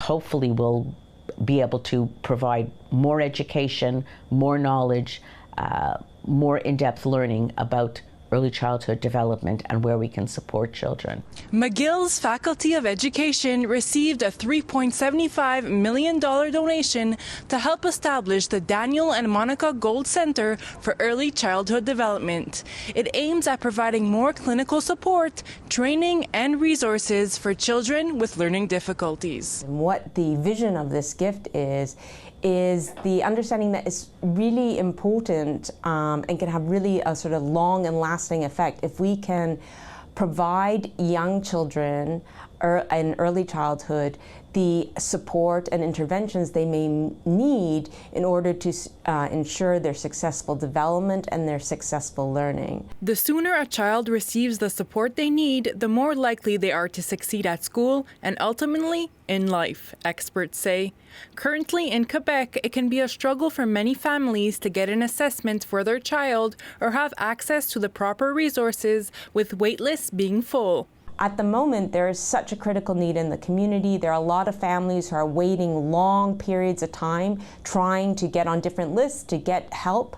Hopefully we'll be able to provide more education, more knowledge, more in-depth learning about early childhood development and where we can support children. McGill's Faculty of Education received a $3.75 million donation to help establish the Daniel and Monica Gold Center for Early Childhood Development. It aims at providing more clinical support, training, and resources for children with learning difficulties. What the vision of this gift is the understanding that it's really important and can have really a sort of long and lasting effect if we can provide young children in early childhood the support and interventions they may need in order to ensure their successful development and their successful learning. The sooner a child receives the support they need, the more likely they are to succeed at school and ultimately in life, experts say. Currently in Quebec, it can be a struggle for many families to get an assessment for their child or have access to the proper resources, with waitlists being full. At the moment, there is such a critical need in the community. There are a lot of families who are waiting long periods of time trying to get on different lists to get help.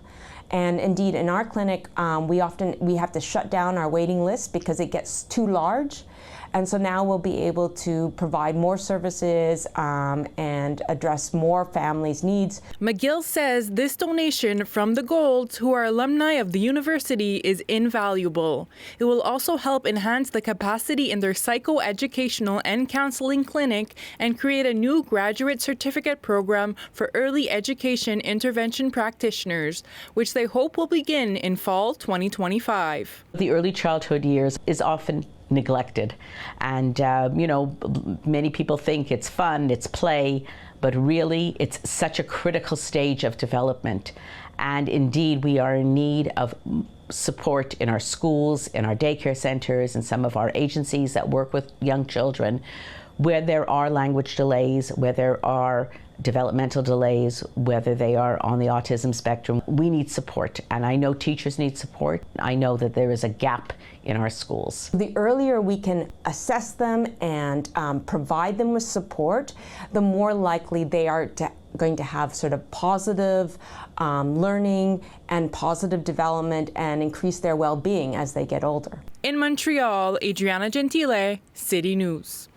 And indeed, in our clinic, we have to shut down our waiting list because it gets too large. And so now we'll be able to provide more services and address more families' needs. McGill says this donation from the Golds, who are alumni of the university, is invaluable. It will also help enhance the capacity in their psychoeducational and counseling clinic and create a new graduate certificate program for early education intervention practitioners, which they hope will begin in fall 2025. The early childhood years is often neglected, and many people think it's fun, it's play, but really it's such a critical stage of development. And indeed, we are in need of support in our schools, in our daycare centers, and some of our agencies that work with young children, where there are language delays, where there are developmental delays, whether they are on the autism spectrum. We need support, and I know teachers need support. I know that there is a gap in our schools. The earlier we can assess them and provide them with support, the more likely they are going to have sort of positive learning and positive development and increase their well-being as they get older. In Montreal, Adriana Gentile, City News.